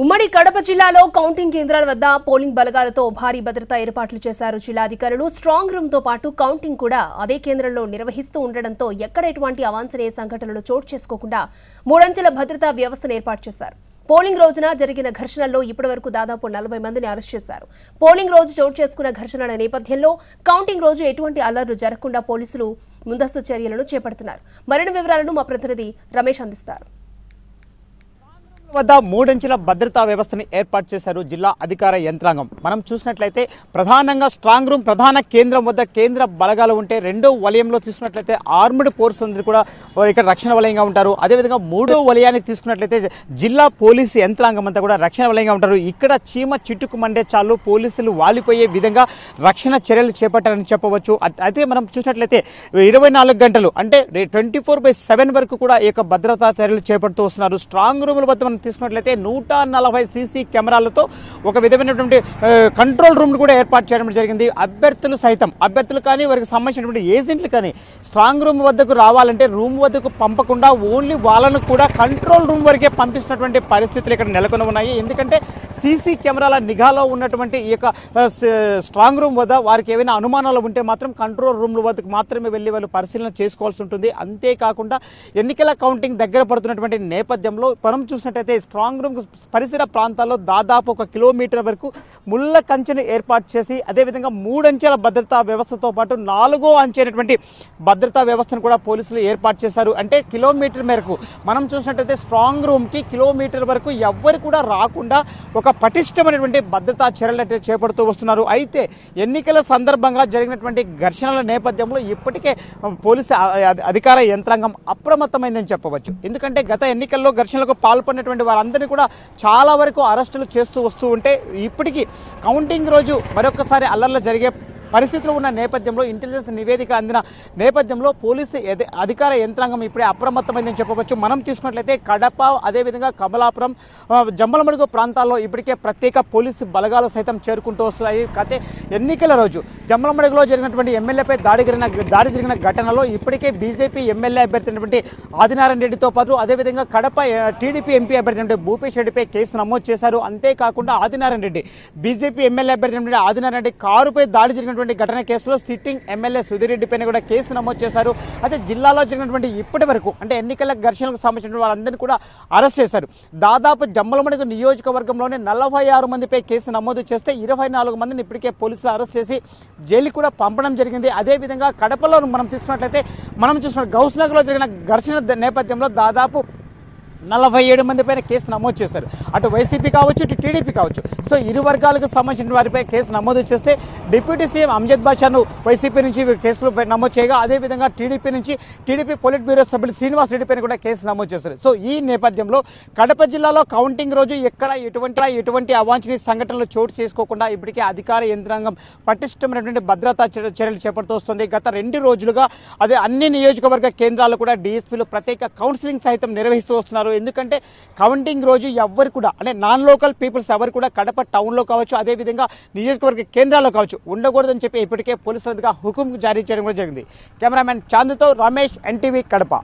ఉమ్మడి కడప జిల్లాలో కౌంటింగ్ కేంద్రాల వద్ద పోలింగ్ బలగాలతో భారీ భద్రతా ఏర్పాట్లు చేశారు జిల్లా అధికారులు. స్ట్రాంగ్ రూమ్ తో పాటు కౌంటింగ్ కూడా అదే కేంద్రంలో నిర్వహిస్తూ ఉండడంతో ఎక్కడ ఎటువంటి అవాంఛనీయ సంఘటనలు చోటు చేసుకోకుండా మూడంచెల భద్రతా వ్యవస్థను ఏర్పాటు చేశారు. పోలింగ్ రోజున జరిగిన ఘర్షణల్లో ఇప్పటివరకు దాదాపు 40 మందిని అరెస్ట్ చేశారు. పోలింగ్ రోజు చోటు చేసుకున్న ఘర్షణల నేపథ్యంలో కౌంటింగ్ రోజు ఎటువంటి అల్లర్లు జరగకుండా పోలీసులు ముందస్తు చర్యలను చేపడుతున్నారు. మరిన్ని వివరాలను మా ప్రతినిధి రమేష్ అందిస్తారు. వద్ద మూడంచెల భద్రతా వ్యవస్థని ఏర్పాటు చేశారు జిల్లా అధికార యంత్రాంగం. మనం చూసినట్లయితే ప్రధానంగా స్ట్రాంగ్ రూమ్ ప్రధాన కేంద్రం వద్ద కేంద్ర బలగాలు ఉంటే, రెండో వలయంలో తీసుకున్నట్లయితే ఆర్మ్డ్ ఫోర్స్ అందరూ కూడా ఇక్కడ రక్షణ వలయంగా ఉంటారు. అదేవిధంగా మూడో వలయానికి తీసుకున్నట్లయితే జిల్లా పోలీసు యంత్రాంగం అంతా కూడా రక్షణ వలయంగా ఉంటారు. ఇక్కడ చీమ చిట్టుకు మండే చాలు పోలీసులు వాలిపోయే విధంగా రక్షణ చర్యలు చేపట్టారని చెప్పవచ్చు. అయితే మనం చూసినట్లయితే 24 గంటలు అంటే 24/7 వరకు కూడా ఈ యొక్క భద్రతా చర్యలు చేపడుతూ వస్తున్నారు. స్ట్రాంగ్ రూముల వద్ద మనం తీసుకున్నట్లయితే 140 సీసీ కెమెరాలతో ఒక విధమైనటువంటి కంట్రోల్ రూమ్ కూడా ఏర్పాటు చేయడం జరిగింది. అభ్యర్థులు కానీ వారికి సంబంధించినటువంటి ఏజెంట్లు కానీ స్ట్రాంగ్ రూమ్ వద్దకు రావాలంటే రూమ్ వద్దకు పంపకుండా ఓన్లీ వాళ్ళను కూడా కంట్రోల్ రూమ్ వరకే పంపిస్తున్నటువంటి పరిస్థితులు ఇక్కడ నెలకొని ఉన్నాయి. ఎందుకంటే సీసీ కెమెరాల నిఘాలో ఉన్నటువంటి ఈ యొక్క స్ట్రాంగ్ రూమ్ వద్ద వారికి ఏమైనా అనుమానాలు ఉంటే మాత్రం కంట్రోల్ రూమ్ వద్దకు మాత్రమే వెళ్ళి వాళ్ళు పరిశీలన చేసుకోవాల్సి ఉంటుంది. అంతేకాకుండా ఎన్నికల కౌంటింగ్ దగ్గర పడుతున్నటువంటి నేపథ్యంలో మనం చూసినట్టయితే స్ట్రాంగ్ రూమ్ పరిసర ప్రాంతాల్లో దాదాపు 1 కిలోమీటర్ వరకు ముళ్ళ కంచెను ఏర్పాటు చేసి, అదేవిధంగా 3 అంచెల భద్రతా వ్యవస్థతో పాటు 4వ అంచెనటువంటి భద్రతా వ్యవస్థను కూడా పోలీసులు ఏర్పాటు చేశారు. అంటే కిలోమీటర్ మేరకు మనం చూసినట్టయితే స్ట్రాంగ్ రూమ్కి కిలోమీటర్ వరకు ఎవ్వరు కూడా రాకుండా ఒక పటిష్టమైనటువంటి భద్రతా చర్యలు చేపడుతూ వస్తున్నారు. అయితే ఎన్నికల సందర్భంగా జరిగినటువంటి ఘర్షణల నేపథ్యంలో ఇప్పటికే పోలీసు అధికార యంత్రాంగం అప్రమత్తమైందని చెప్పవచ్చు. ఎందుకంటే గత ఎన్నికల్లో ఘర్షణలకు పాల్పడినటువంటి వారందరినీ కూడా చాలా వరకు అరెస్టులు చేస్తూ వస్తూ ఉంటే, ఇప్పటికీ కౌంటింగ్ రోజు మరొకసారి అల్లర్లు జరిగే పరిస్థితులు ఉన్న నేపథ్యంలో ఇంటెలిజెన్స్ నివేదిక అందిన నేపథ్యంలో పోలీసు అధికార యంత్రాంగం ఇప్పుడే అప్రమత్తమైందని చెప్పవచ్చు. మనం తీసుకున్నట్లయితే కడప, అదేవిధంగా కమలాపురం, జమ్మలమడుగు ప్రాంతాల్లో ఇప్పటికే ప్రత్యేక పోలీసు బలగాలు సైతం చేరుకుంటూ వస్తున్నాయి. అయితే ఎన్నికల రోజు జమ్మలమడుగులో జరిగినటువంటి ఎమ్మెల్యేపై దాడి జరిగిన ఘటనలో ఇప్పటికే బీజేపీ ఎమ్మెల్యే అభ్యర్థి అయినటువంటి ఆదినారాయణ రెడ్డితో పాటు అదేవిధంగా కడప టీడీపీ ఎంపీ అభ్యర్థి అయినటువంటి భూపేష్ రెడ్డిపై కేసు నమోదు చేశారు. అంతేకాకుండా ఆదినారాయణ రెడ్డి బీజేపీ ఎమ్మెల్యే అభ్యర్థి అయినటువంటి ఆదినారాయణ రెడ్డి కారుపై దాడి జరిగినటువంటి ఘటన కేసులో సిట్టింగ్ ఎమ్మెల్యే సుధీర్ రెడ్డి పైన కూడా కేసు నమోదు చేశారు. అయితే జిల్లాలో జరిగినటువంటి ఇప్పటి వరకు అంటే ఎన్నికల ఘర్షణలకు సంబంధించిన వారందరినీ కూడా అరెస్ట్ చేశారు. దాదాపు జమ్మలమడుగు నియోజకవర్గంలోనే 46 మందిపై కేసు నమోదు చేస్తే 24 మందిని ఇప్పటికే పోలీసులు అరెస్ట్ చేసి జైలుకి కూడా పంపడం జరిగింది. అదేవిధంగా కడపలో మనం తీసుకున్నట్లయితే మనం చూసిన గౌస్నగర్లో జరిగిన ఘర్షణ నేపథ్యంలో దాదాపు 47 మంది పైన కేసు నమోదు చేశారు. అటు వైసీపీ కావచ్చు, ఇటు టీడీపీ కావచ్చు. సో ఇరు వర్గాలకు సంబంధించిన వారిపై కేసు నమోదు చేస్తే డిప్యూటీ సీఎం అంజద్ బాషాను వైసీపీ నుంచి కేసులు నమోదు చేయగా, అదేవిధంగా టీడీపీ పొలిట్ బ్యూరో సభ్యులు శ్రీనివాస్ రెడ్డి పైన కూడా కేసు నమోదు చేశారు. సో ఈ నేపథ్యంలో కడప జిల్లాలో కౌంటింగ్ రోజు ఎక్కడ ఎటువంటి అవాంఛనీయ సంఘటనలు చోటు చేసుకోకుండా ఇప్పటికే అధికార యంత్రాంగం పటిష్టమైనటువంటి భద్రతా చర్యలు చేపడుతూ వస్తుంది. గత 2 రోజులుగా అదే అన్ని నియోజకవర్గ కేంద్రాలు కూడా డీఎస్పీలు ప్రత్యేక కౌన్సిలింగ్ సైతం నిర్వహిస్తూ వస్తున్నారు. ఎందుకంటే కౌంటింగ్ రోజు ఎవ్వరు కూడా అంటే నాన్ లోకల్ పీపుల్స్ ఎవరు కూడా కడప టౌన్లో కావచ్చు, అదేవిధంగా నియోజకవర్గ కేంద్రాల్లో కావచ్చు ఉండకూడదని చెప్పి ఇప్పటికే పోలీసులుగా హుకుం జారీ చేయడం కూడా జరిగింది. కెమెరామెన్ చాందుతో రమేష్, ఎన్టీవీ, కడప.